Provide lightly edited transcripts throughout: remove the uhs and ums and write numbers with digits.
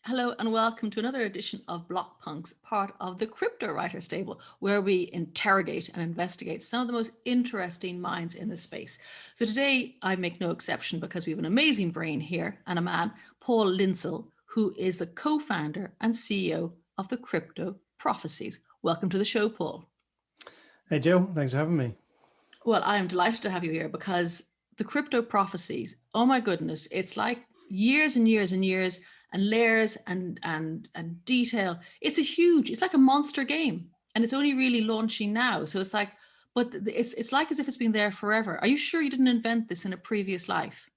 Hello and welcome to another edition of Block Punks, part of the Cryptowriter stable, where we interrogate and investigate some of the most interesting minds in the space. So today I make no exception because we have an amazing brain here and a man, Paul Lindsell, who is the co-founder and CEO of the Crypto Prophecies. Welcome to the show, Paul. Hey, Jill, thanks for having me. Well, I am delighted to have you here because the Crypto Prophecies, oh my goodness, it's like years and years and years and layers and detail. It's like a monster game, and it's only really launching now. So it's like, but it's like as if it's been there forever. Are you sure you didn't invent this in a previous life?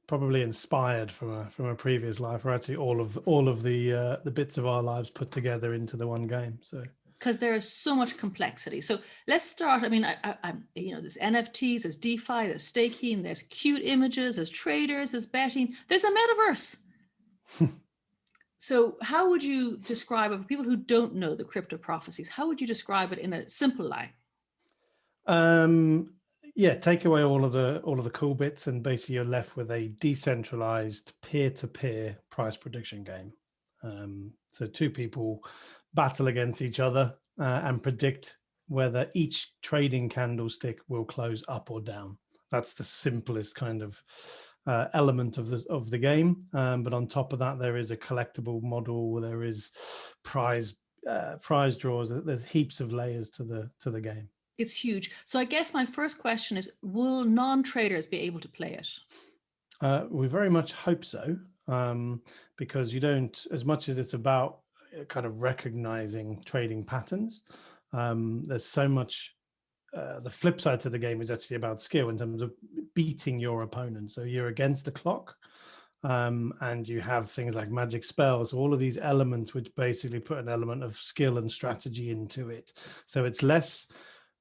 Probably inspired from a previous life, or actually all of the bits of our lives put together into the one game. So because there is so much complexity. So let's start. I mean, there's NFTs, there's DeFi, there's staking, there's cute images, there's traders, there's betting, there's a metaverse. So how would you describe it for people who don't know the Crypto Prophecies? How would you describe it in a simple line? Yeah, take away all of the cool bits, and basically you're left with a decentralized peer-to-peer price prediction game. So two people battle against each other and predict whether each trading candlestick will close up or down. That's the simplest kind of element of the game. But on top of that, there is a collectible model. There is prize draws. There's heaps of layers to the game. It's huge. So I guess my first question is, will non-traders be able to play it? We very much hope so, because you don't, as much as it's about kind of recognizing trading patterns, there's so much. The flip side to the game is actually about skill in terms of beating your opponent. So you're against the clock, and you have things like magic spells, all of these elements which basically put an element of skill and strategy into it. So it's less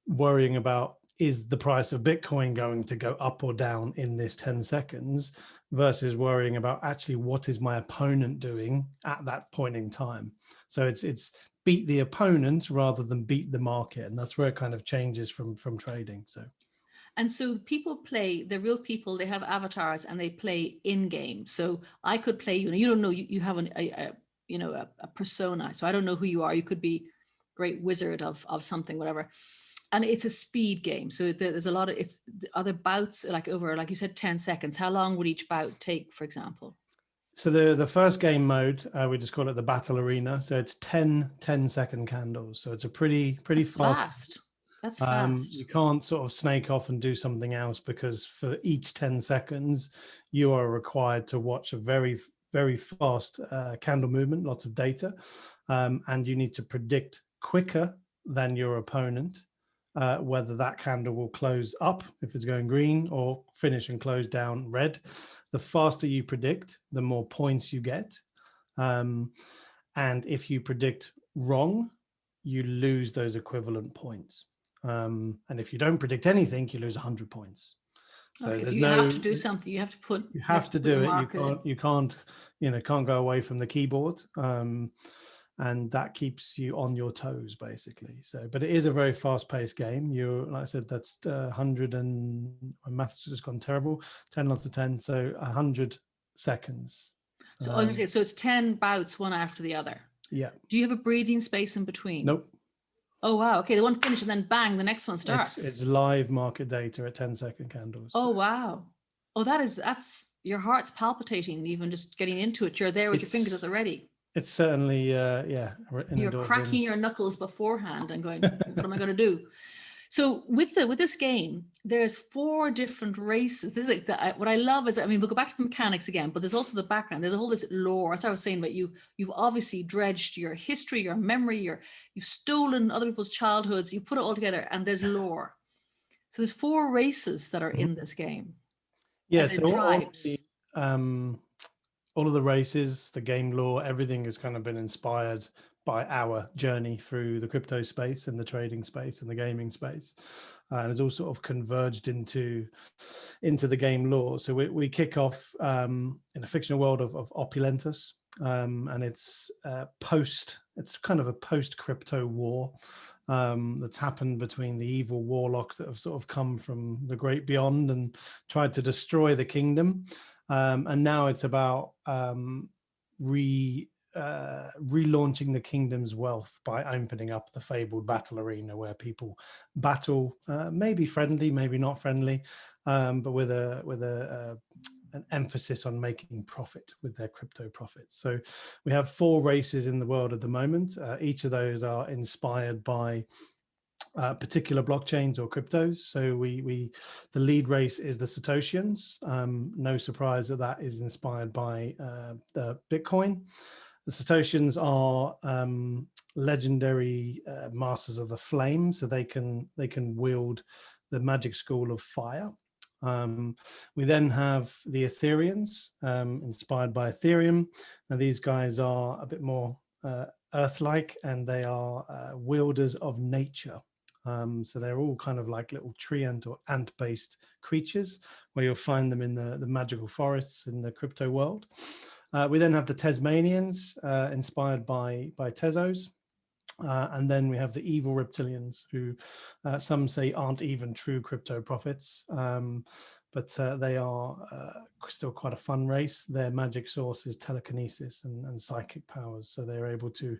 worrying about, is the price of Bitcoin going to go up or down in this 10 seconds, versus worrying about actually what is my opponent doing at that point in time. So it's beat the opponent rather than beat the market, and that's where it kind of changes from trading. And so people play, they're real people, they have avatars and they play in game. So I could play you don't know, you have a persona. So I don't know who you are. You could be great wizard of something, whatever. And it's a speed game. So there's a lot of, it's other bouts, like over, like you said, 10 seconds. How long would each bout take, for example? So the first game mode, we just call it the battle arena. So it's 10-second candles. So it's a pretty fast. That's fast. You can't sort of snake off and do something else, because for each 10 seconds, you are required to watch a very, very fast candle movement, lots of data. And you need to predict quicker than your opponent whether that candle will close up if it's going green, or finish and close down red. The faster you predict, the more points you get. And if you predict wrong, you lose those equivalent points. And if you don't predict anything, you lose 100 points. So okay, so you have to do something. You have to put. You have to do it. You can't go away from the keyboard. And that keeps you on your toes, basically. So, but it is a very fast-paced game. Like I said, that's 100 and my maths has gone terrible. 10 lots of 10, so 100 seconds. So so it's 10 bouts, one after the other. Yeah. Do you have a breathing space in between? Nope. Oh wow. Okay, the one finished and then bang, the next one starts. It's live market data at 10-second candles. Oh wow. Oh, that's your heart's palpitating even just getting into it. You're there with your fingers already. It's certainly, You're cracking your knuckles beforehand and going, what am I going to do? So with this game, there's 4 different races. This is like what I love is, I mean, we'll go back to the mechanics again, but there's also the background. There's a whole this lore. As I was saying about you, you've obviously dredged your history, your memory, you've stolen other people's childhoods. You put it all together, and there's lore. So there's 4 races that are in this game. Yeah, so all of the races, the game lore, everything has kind of been inspired by our journey through the crypto space and the trading space and the gaming space. And it's all sort of converged into the game lore. So we kick off in a fictional world of Opulentus, and it's kind of a post-crypto war that's happened between the evil warlocks that have sort of come from the great beyond and tried to destroy the kingdom. And now it's about relaunching the kingdom's wealth by opening up the fabled battle arena where people battle, maybe friendly, maybe not friendly, but with an emphasis on making profit with their crypto profits. So we have 4 races in the world at the moment. Each of those are inspired by particular blockchains or cryptos. So the lead race is the Satoshians. No surprise that is inspired by the Bitcoin. The Satoshians are legendary masters of the flame, so they can wield the magic school of fire. We then have the Ethereans, inspired by Ethereum. Now these guys are a bit more Earth-like, and they are wielders of nature. So they're all kind of like little tree ant or ant-based creatures, where you'll find them in the magical forests in the crypto world. We then have the Tasmanians, inspired by Tezos. And then we have the evil reptilians, who some say aren't even true crypto prophets, but they are still quite a fun race. Their magic source is telekinesis and psychic powers, so they're able to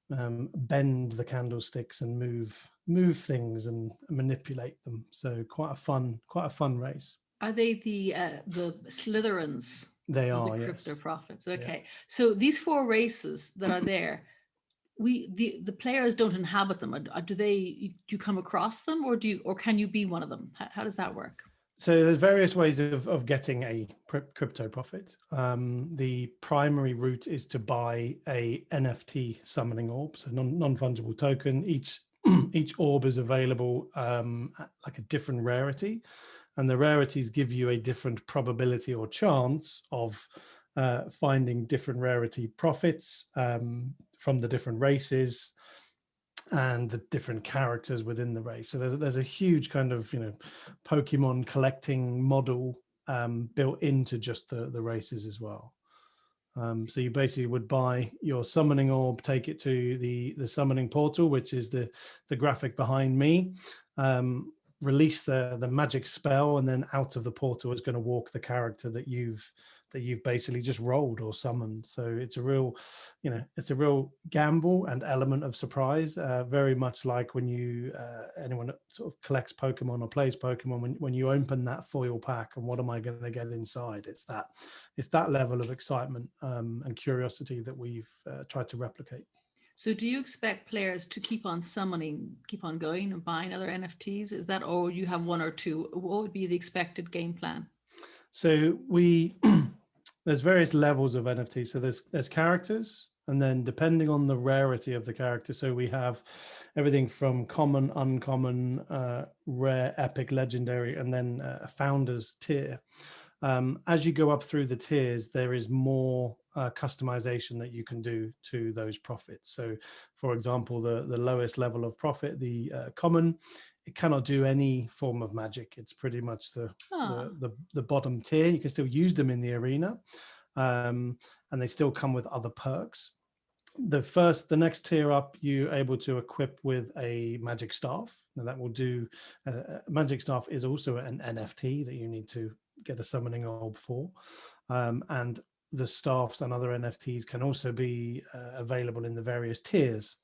bend the candlesticks and move things and manipulate them. So quite a fun race. Are they the Slytherins? They are, the yes. Crypto prophets. Okay, Yeah. so these 4 races that are there, the players don't inhabit them. Do you come across them, or can you be one of them? How does that work? So there's various ways of getting a crypto profit. The primary route is to buy a NFT summoning orb, so non-fungible token. Each orb is available at like a different rarity, and the rarities give you a different probability or chance of finding different rarity profits from the different races and the different characters within the race. So there's a huge kind of Pokemon collecting model built into just the races as well. So you basically would buy your summoning orb, take it to the summoning portal, which is the graphic behind me, release the magic spell, and then out of the portal is going to walk the character that you've basically just rolled or summoned. So it's a real gamble and element of surprise, very much like when anyone that sort of collects Pokemon or plays Pokemon, when you open that foil pack and what am I going to get inside? It's that level of excitement and curiosity that we've tried to replicate. So do you expect players to keep on summoning, keep on going and buying other NFTs? Is that, or you have 1 or 2? What would be the expected game plan? So there's various levels of NFTs. So there's characters, and then depending on the rarity of the character. So we have everything from common, uncommon, rare, epic, legendary, and then a founder's tier. As you go up through the tiers, there is more customization that you can do to those profits. So, for example, the lowest level of profit, the common, it cannot do any form of magic. It's pretty much the bottom tier. You can still use them in the arena, and they still come with other perks. The next tier up, you're able to equip with a magic staff. Now that will do. Magic staff is also an NFT that you need to get a summoning orb for, and the staffs and other NFTs can also be available in the various tiers.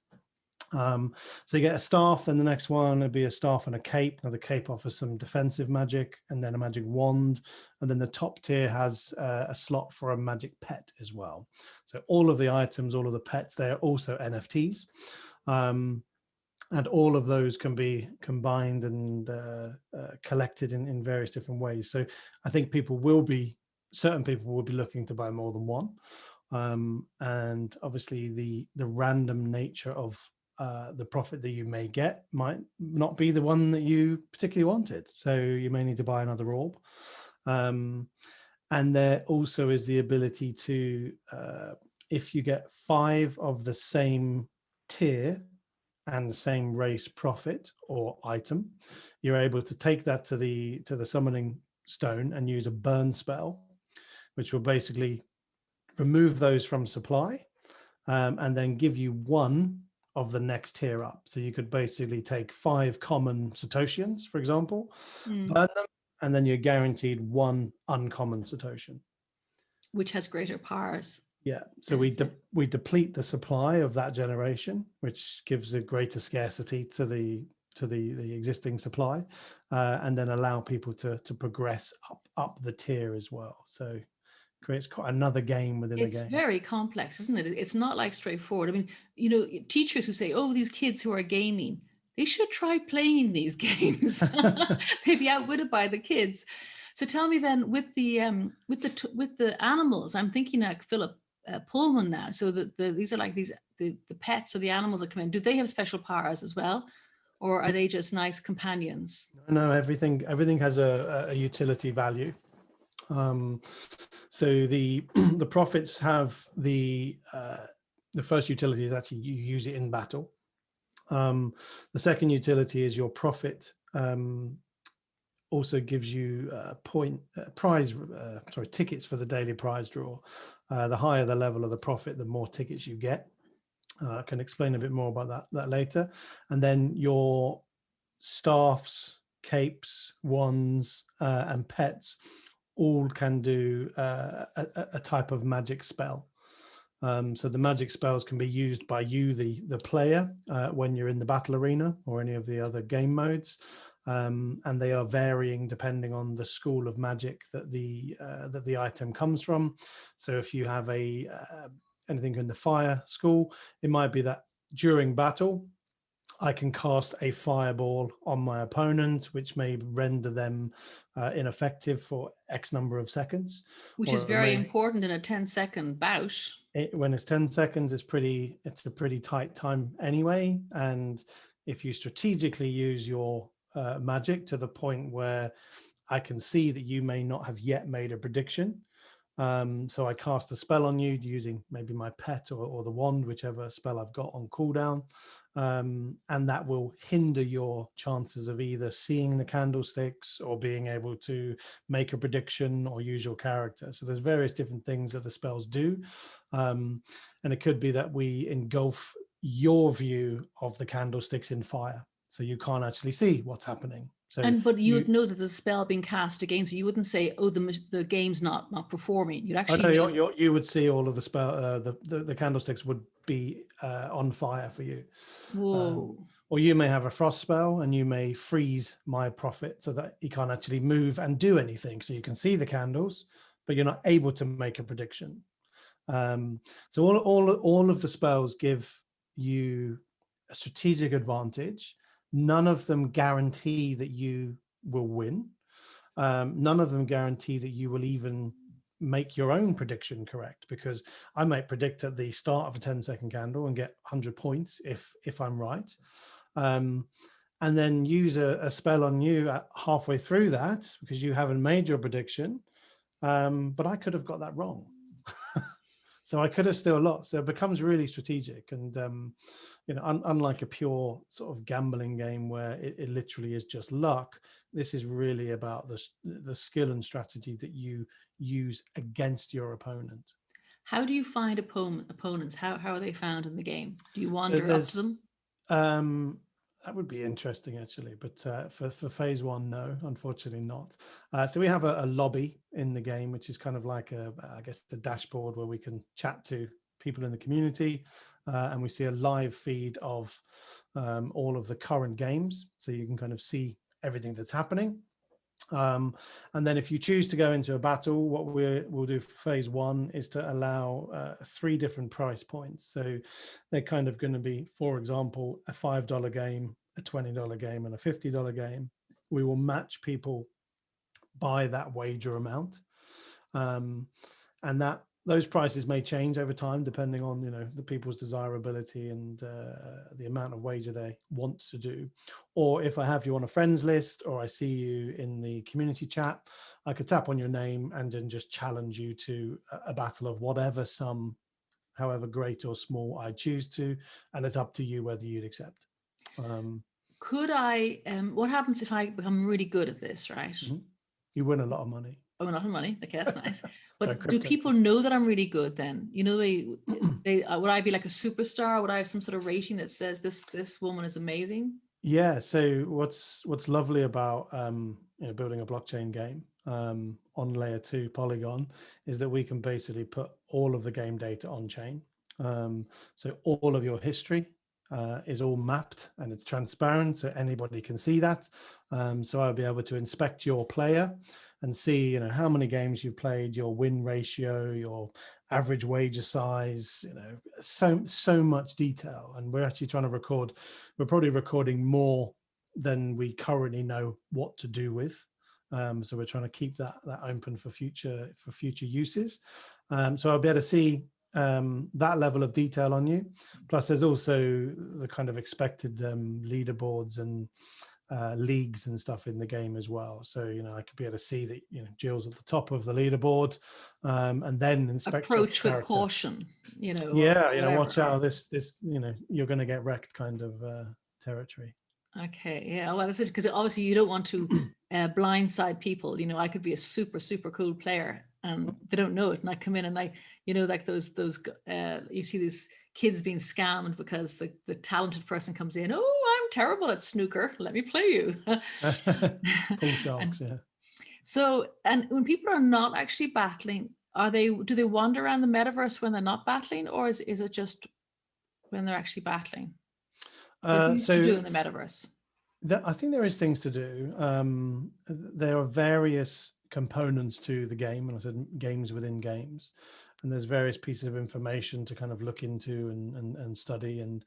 So you get a staff, then the next one would be a staff and a cape. Now the cape offers some defensive magic, and then a magic wand, and then the top tier has a slot for a magic pet as well. So all of the items, all of the pets, they're also NFTs. And all of those can be combined and collected in various different ways. So I think certain people will be looking to buy more than one. And obviously the random nature of the profit that you may get might not be the one that you particularly wanted. So you may need to buy another orb. And there also is the ability to, if you get 5 of the same tier and the same race profit or item, you're able to take that to the summoning stone and use a burn spell, which will basically remove those from supply, and then give you 1 of the next tier up. So you could basically take 5 common Satoshians, for example, burn them, and then you're guaranteed 1 uncommon Satoshi, which has greater powers. Yeah, so we deplete the supply of that generation, which gives a greater scarcity to the existing supply, and then allow people to progress up the tier as well. So creates quite another game within the game. It's very complex, isn't it? It's not like straightforward. I mean, teachers who say, "Oh, these kids who are gaming, they should try playing these games." They'd be outwitted by the kids. So tell me then, with the animals, I'm thinking like Philip Pullman now. So these are like the pets or the animals that come in. Do they have special powers as well, or are they just nice companions? No, everything has a utility value. So the the profits have the first utility is actually you use it in battle. The second utility is your profit. Also gives you tickets for the daily prize draw. The higher the level of the profit, the more tickets you get. I can explain a bit more about that later. And then your staffs, capes, wands, and pets all can do a type of magic spell. So the magic spells can be used by you, the player, when you're in the battle arena or any of the other game modes. And they are varying depending on the school of magic that the item comes from. So if you have anything in the fire school, it might be that during battle, I can cast a fireball on my opponent, which may render them ineffective for X number of seconds. Which is very important in a 10-second bout. When it's 10 seconds, it's a pretty tight time anyway. And if you strategically use your magic to the point where I can see that you may not have yet made a prediction, so I cast a spell on you using maybe my pet or the wand, whichever spell I've got on cooldown, and that will hinder your chances of either seeing the candlesticks or being able to make a prediction or use your character. So there's various different things that the spells do, and it could be that we engulf your view of the candlesticks in fire, so you can't actually see what's happening. So but you'd know that there's a spell being cast against you. You wouldn't say, "Oh, the game's not performing." You'd actually know. You would see all of the spell. The candlesticks would be on fire for you. Whoa. Or you may have a frost spell, and you may freeze my prophet so that he can't actually move and do anything. So you can see the candles, but you're not able to make a prediction. So all of the spells give you a strategic advantage. None of them guarantee that you will win. None of them guarantee that you will even make your own prediction correct, because I might predict at the start of a 10-second candle and get 100 points if I'm right, and then use a spell on you at halfway through that because you haven't made your prediction, but I could have got that wrong. So I could have still lost. So it becomes really strategic, and unlike a pure sort of gambling game where it literally is just luck, this is really about the skill and strategy that you use against your opponent. How do you find opponents? How are they found in the game? Do you wander up to them? That would be interesting, actually, but for phase one, no, unfortunately not. So we have a lobby in the game, which is kind of like I guess the dashboard where we can chat to people in the community, and we see a live feed of all of the current games, so you can kind of see everything that's happening. And then if you choose to go into a battle, what we'll do for phase one is to allow 3 different price points. So they're kind of going to be, for example, a $5 game, a $20 game, and a $50 game. We will match people by that wager amount, and those prices may change over time depending on the people's desirability and the amount of wager they want to do. Or if I have you on a friends list, or I see you in the community chat, I could tap on your name and then just challenge you to a battle of whatever sum, however great or small I choose to, and it's up to you whether you'd accept. Could I? What happens if I become really good at this? Right. Mm-hmm. You win a lot of money. Oh, not of money. Okay, that's nice. But do people know that I'm really good then? Would I be like a superstar? Would I have some sort of rating that says this woman is amazing? Yeah. So what's lovely about building a blockchain game on layer 2 Polygon is that we can basically put all of the game data on chain. So all of your history is all mapped and it's transparent, so anybody can see that. So I'll be able to inspect your player and see, you know, how many games you've played, your win ratio, your average wager size, you know, so much detail. And we're actually trying to record, we're probably recording more than we currently know what to do with. So we're trying to keep that open for future uses. So I'll be able to see that level of detail on you. Plus, there's also the kind of expected leaderboards and leagues and stuff in the game as well. So, you know, I could be able to see that, you know, Jill's at the top of the leaderboard, and then inspect approach your with caution, you know. Yeah, you know, watch out, this, you know, you're going to get wrecked kind of territory. Okay, yeah, well, that's it, because obviously you don't want to blindside people. You know, I could be a super cool player and they don't know it, and I come in and I, you know, like those you see these kids being scammed because the talented person comes in. Oh, I'm terrible at snooker. Let me play you. Pool sharks, yeah. So, and when people are not actually battling, do they wander around the metaverse when they're not battling, or is it just when they're actually battling? Things to do in the metaverse. I think there is things to do. There are various components to the game, and I said games within games, and there's various pieces of information to kind of look into and study. And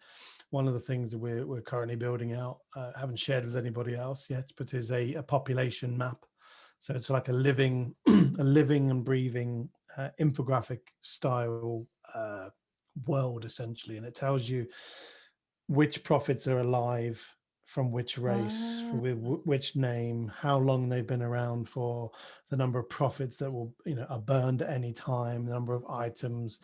one of the things that we're currently building out, haven't shared with anybody else yet, but is a population map. So it's like a living and breathing infographic style world, essentially, and it tells you which prophets are alive, from which race, for which name, how long they've been around for, the number of prophets that will, you know, are burned at any time, the number of items,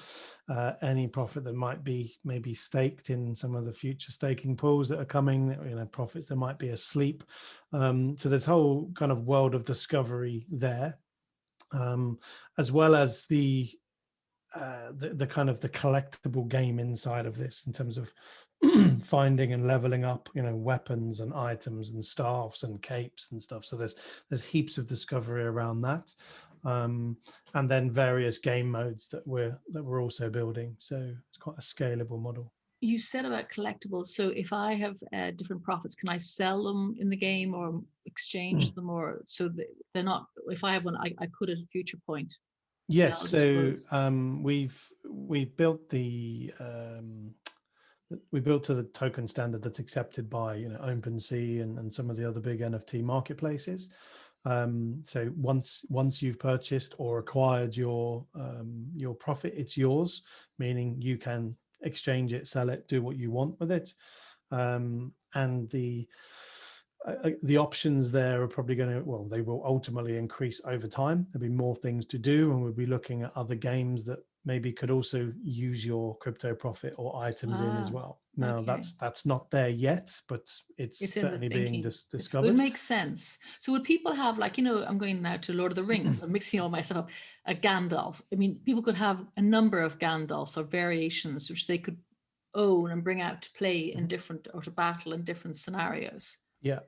any prophet that might be maybe staked in some of the future staking pools that are coming, you know, prophets that might be asleep. So there's whole kind of world of discovery there, as well as the kind of the collectible game inside of this, in terms of finding and leveling up, you know, weapons and items and staffs and capes and stuff. So there's heaps of discovery around that, and then various game modes that we're also building. So it's quite a scalable model. You said about collectibles. So if I have different profits, can I sell them in the game or exchange them, or so they're not? If I have one, I could at a future point. Yes. So we've built we built to the token standard that's accepted by, you know, OpenSea and some of the other big NFT marketplaces. So once you've purchased or acquired your profit, it's yours, meaning you can exchange it, sell it, do what you want with it. And the options there are probably going to, well, they will ultimately increase over time. There'll be more things to do, and we'll be looking at other games that maybe could also use your crypto profit or items in as well. Now, okay. that's not there yet, but it's certainly being discovered. It would make sense. So would people have, like, you know, I'm going now to Lord of the Rings, I'm mixing all my stuff up, a Gandalf. I mean, people could have a number of Gandalfs or variations which they could own and bring out to play in different, or to battle in different scenarios. Yeah.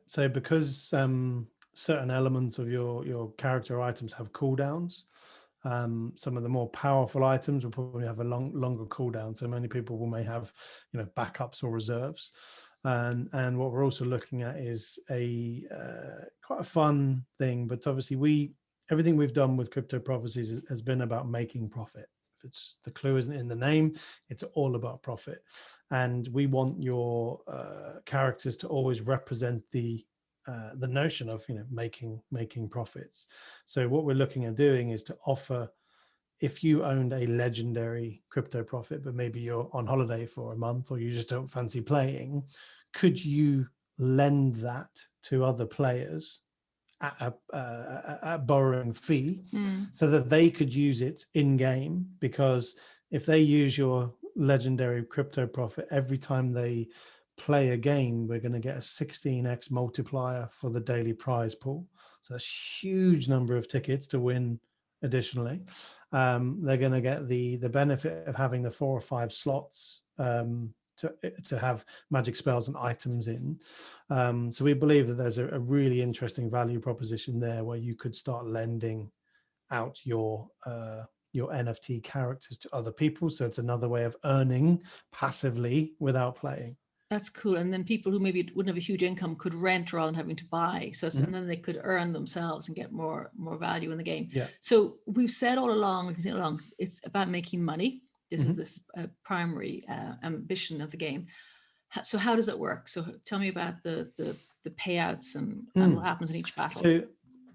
So because certain elements of your character items have cooldowns, some of the more powerful items will probably have a longer cooldown. So many people may have, you know, backups or reserves. And what we're also looking at is a quite a fun thing. But obviously, everything we've done with Crypto Prophecies has been about making profit. If it's, the clue isn't in the name, it's all about profit. And we want your characters to always represent the notion of, you know, making profits. So what we're looking at doing is to offer, if you owned a legendary crypto profit, but maybe you're on holiday for a month or you just don't fancy playing, could you lend that to other players at a borrowing fee, so that they could use it in game? Because if they use your legendary crypto profit every time they play a game, we're going to get a 16x multiplier for the daily prize pool. So that's a huge number of tickets to win. Additionally, they're going to get the benefit of having the 4 or 5 slots to have magic spells and items in. So we believe that there's a really interesting value proposition there, where you could start lending out your NFT characters to other people. So it's another way of earning passively without playing. That's cool. And then people who maybe wouldn't have a huge income could rent rather than having to buy. So, Mhm. and then they could earn themselves and get more value in the game. Yeah. So we've said all along, it's about making money. This is Mhm. this primary ambition of the game. So how does it work? So tell me about the payouts and what happens in each battle. So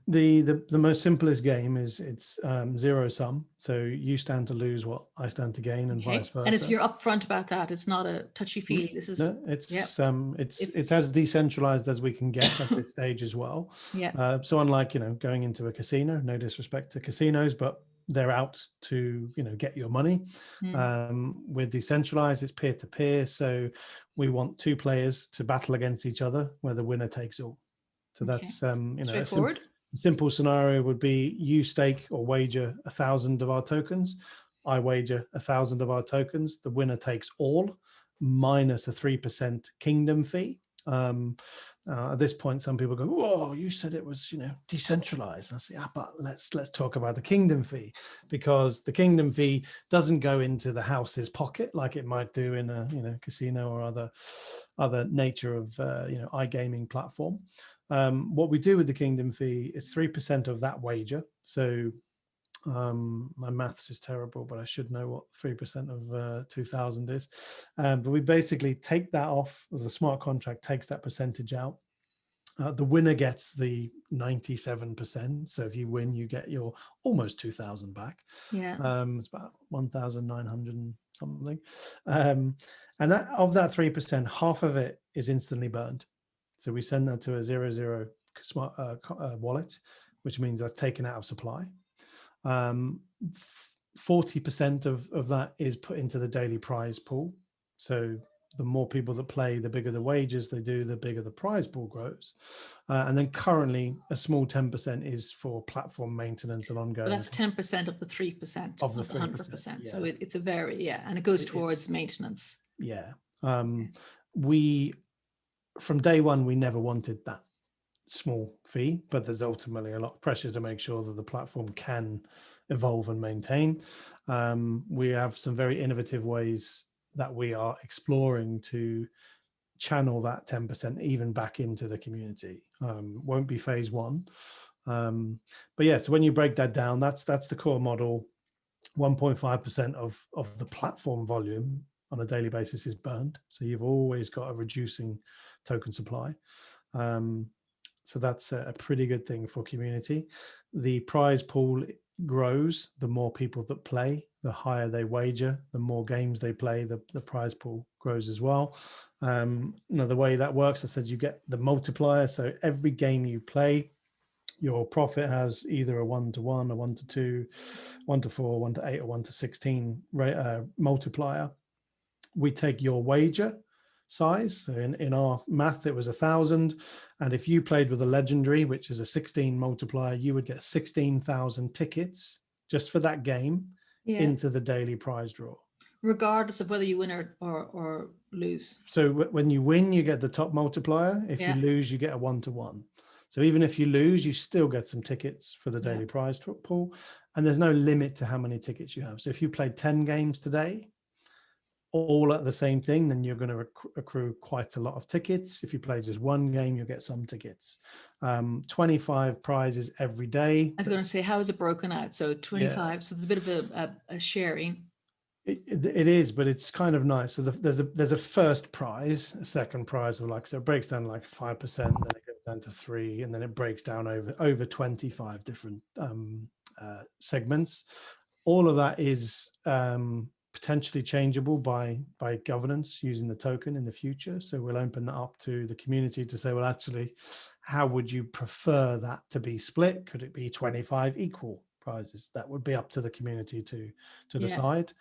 the most simplest game is it's zero sum. So you stand to lose what I stand to gain, and vice versa. And if you're upfront about that, it's not a touchy feely. This is it's as decentralized as we can get at this stage as well. Yeah. So unlike going into a casino, no disrespect to casinos, but they're out to get your money. With decentralized, it's peer to peer. So we want two players to battle against each other, where the winner takes all. So that's straightforward. A simple scenario would be you stake or wager 1,000 of our tokens. I wager 1,000 of our tokens. The winner takes all, minus a 3% kingdom fee. At this point, some people go, "Whoa, you said it was decentralized." And I say, "Yeah, but let's talk about the kingdom fee, because the kingdom fee doesn't go into the house's pocket like it might do in a casino or other nature of iGaming platform." What we do with the kingdom fee is 3% of that wager. So my maths is terrible, but I should know what 3% of 2,000 is. But we basically take that off. The smart contract takes that percentage out. The winner gets the 97%. So if you win, you get your almost 2,000 back. Yeah. It's about 1,900 and something. And that of that 3%, half of it is instantly burned. So we send that to a 0.0 smart wallet, which means that's taken out of supply. 40% of that is put into the daily prize pool. So the more people that play, the bigger the wages they do, the bigger the prize pool grows. And then currently a small 10% is for platform maintenance and ongoing. But that's 10% of the 3% of the 100%. Yeah. So it's a very, and it goes towards maintenance. Yeah. We, from day one, we never wanted that small fee, but there's ultimately a lot of pressure to make sure that the platform can evolve and maintain. We have some very innovative ways that we are exploring to channel that 10% even back into the community. Won't be phase one. But yeah, so when you break that down, that's the core model. 1.5% of the platform volume on a daily basis is burned. So you've always got a reducing token supply. So that's a pretty good thing for community. The prize pool grows the more people that play, the higher they wager, the more games they play, the prize pool grows as well. Now the way that works, I said you get the multiplier. So every game you play, your profit has either a 1 to 1, a 1 to 2, 1 to 4, 1 to 8, or 1 to 16 multiplier. We take your wager size. So in our math, it was 1,000. And if you played with a legendary, which is a 16 multiplier, you would get 16,000 tickets just for that game into the daily prize draw. Regardless of whether you win or lose. So when you win, you get the top multiplier. If you lose, you get a 1 to 1. So even if you lose, you still get some tickets for the daily prize pool. And there's no limit to how many tickets you have. So if you played 10 games today, all at the same thing, then you're going to accrue quite a lot of tickets. If you play just one game, you'll get some tickets. 25 prizes every day. I was going to say, how is it broken out? So 25, so there's a bit of a sharing. It is, but it's kind of nice. So there's a first prize, a second prize, so it breaks down like 5%, then it goes down to 3%, and then it breaks down over 25 different segments. All of that is potentially changeable by governance using the token in the future. So we'll open that up to the community to say, well, actually, how would you prefer that to be split? Could it be 25 equal prizes? That would be up to the community to decide.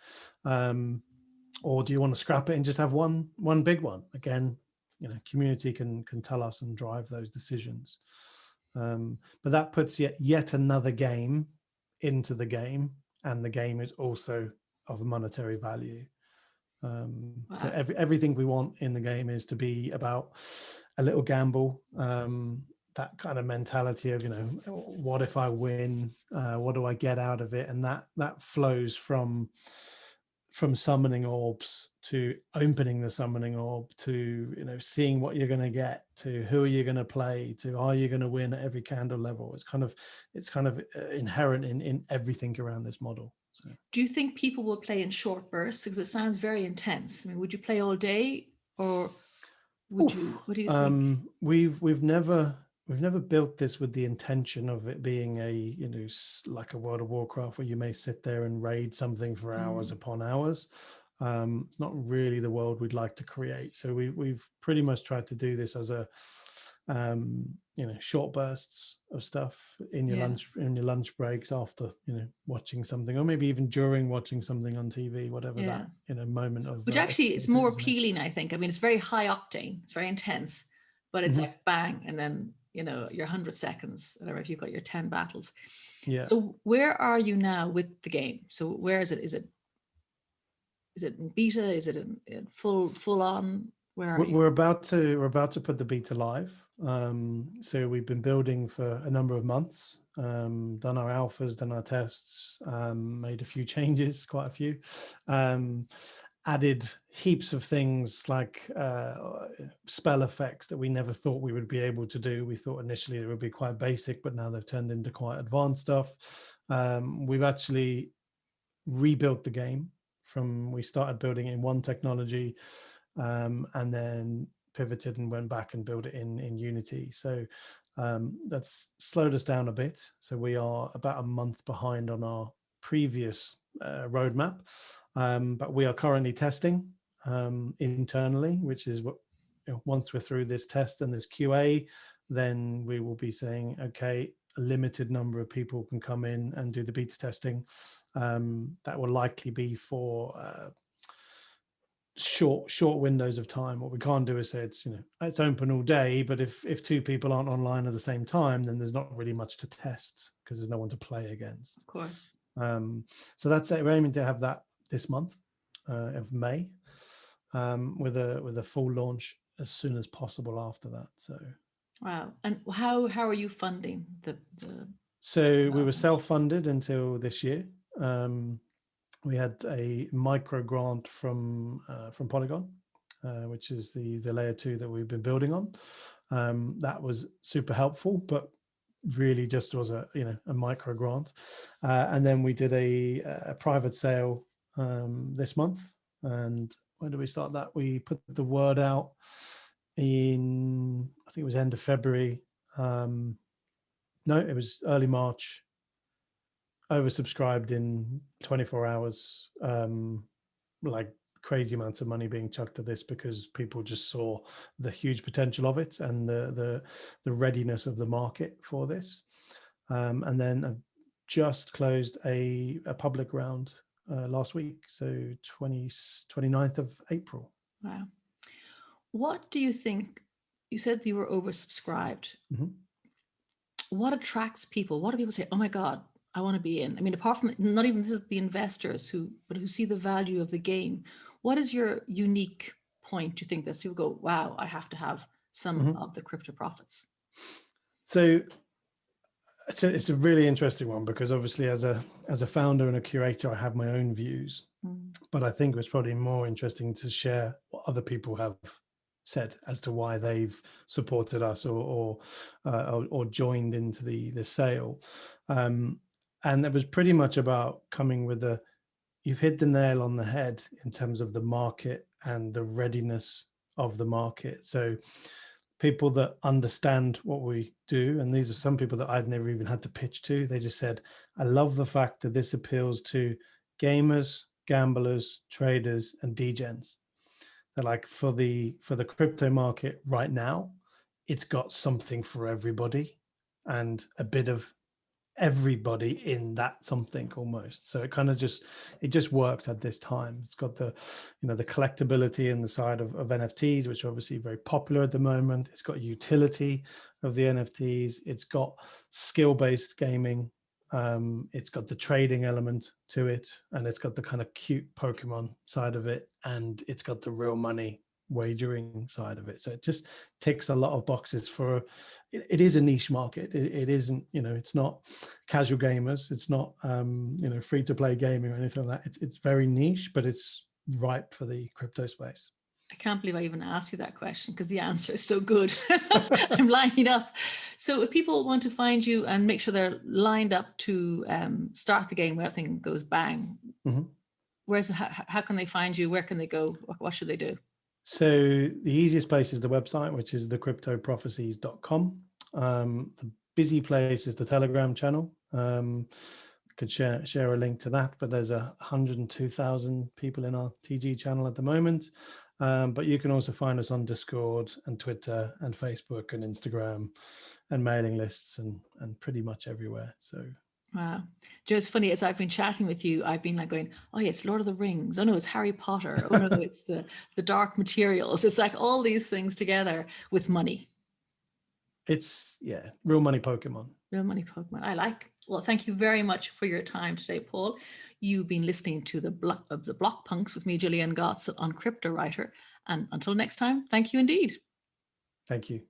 Or do you want to scrap it and just have one big one? Again, community can tell us and drive those decisions. But that puts yet another game into the game, and the game is also of monetary value. So everything we want in the game is to be about a little gamble, that kind of mentality of, what if I win? What do I get out of it? And that flows from summoning orbs to opening the summoning orb to seeing what you're going to get, to who are you going to play, to are you going to win at every candle level. It's kind of inherent in everything around this model. So. Do you think people will play in short bursts? Because it sounds very intense. I mean, would you play all day, or would you? What do you think? We've never built this with the intention of it being a like a World of Warcraft where you may sit there and raid something for hours upon hours. It's not really the world we'd like to create. So we've pretty much tried to do this as a short bursts of stuff in your lunch breaks after watching something, or maybe even during watching something on TV, whatever that moment of, which actually it's more appealing, I think. I mean, it's very high octane, it's very intense, but it's like bang, and then your 100 seconds, whatever, if you've got your 10 battles. So where are you now with the game? So where is it? Is it in beta? Is it in full on? Where are you? We're about to put the beta live. So we've been building for a number of months, done our alphas, done our tests, made a few changes, quite a few, added heaps of things like spell effects that we never thought we would be able to do. We thought initially it would be quite basic, but now they've turned into quite advanced stuff. We've actually rebuilt the game we started building in one technology, and then pivoted and went back and built it in Unity. So that's slowed us down a bit. So we are about a month behind on our previous roadmap, but we are currently testing internally, which is what once we're through this test and this QA, then we will be saying, okay, a limited number of people can come in and do the beta testing. That will likely be for short windows of time. What we can't do is say it's open all day, but if two people aren't online at the same time, then there's not really much to test because there's no one to play against. Of course. So that's it. We're aiming to have that this month of May, with a full launch as soon as possible after that. So wow. And how are you funding the So we were self-funded until this year. We had a micro grant from Polygon, which is the layer 2 that we've been building on. That was super helpful, but really just was a micro grant. And then we did a private sale this month. And when did we start that? We put the word out in, I think it was end of February. No, it was early March. Oversubscribed in 24 hours, like crazy amounts of money being chucked at this because people just saw the huge potential of it and the readiness of the market for this. And then I've just closed a public round last week, so 29th of April. Wow. What do you think? You said you were oversubscribed. What attracts people? What do people say, oh my God, I want to be in? I mean, apart from not even this is the investors who see the value of the game. What is your unique point? Do you think that people go, wow, I have to have some of the crypto profits? So it's a really interesting one because obviously as a founder and a curator, I have my own views, but I think it was probably more interesting to share what other people have said as to why they've supported us or joined into the sale. And it was pretty much about coming with you've hit the nail on the head in terms of the market and the readiness of the market. So people that understand what we do, and these are some people that I'd never even had to pitch to, they just said, I love the fact that this appeals to gamers, gamblers, traders, and degens. They're like, for the crypto market right now, it's got something for everybody and a bit of everybody in that something almost. So it kind of just works at this time. It's got the the collectability in the side of NFTs, which are obviously very popular at the moment. It's got utility of the NFTs. It's got skill-based gaming It's got the trading element to it, and it's got the kind of cute Pokemon side of it, and it's got the real money wagering side of it. So it just ticks a lot of boxes for, it is a niche market. It isn't, it's not casual gamers. It's not, free to play gaming or anything like that. It's very niche, but it's ripe for the crypto space. I can't believe I even asked you that question because the answer is so good. I'm lining up. So if people want to find you and make sure they're lined up to start the game when everything goes bang, how can they find you? Where can they go? What should they do? So the easiest place is the website, which is thecryptoprophecies.com. The busy place is the Telegram channel. Could share a link to that, but there's 102,000 people in our TG channel at the moment. But you can also find us on Discord and Twitter and Facebook and Instagram and mailing lists and pretty much everywhere. So wow. Joe, it's funny, as I've been chatting with you, I've been like going, oh yeah, it's Lord of the Rings. Oh no, it's Harry Potter. Oh no, it's the dark materials. It's like all these things together with money. It's, real money Pokemon. Real money Pokemon. I like. Well, thank you very much for your time today, Paul. You've been listening to the Block Punks with me, Jillian Godsil, on Cryptowriter. And until next time, thank you indeed. Thank you.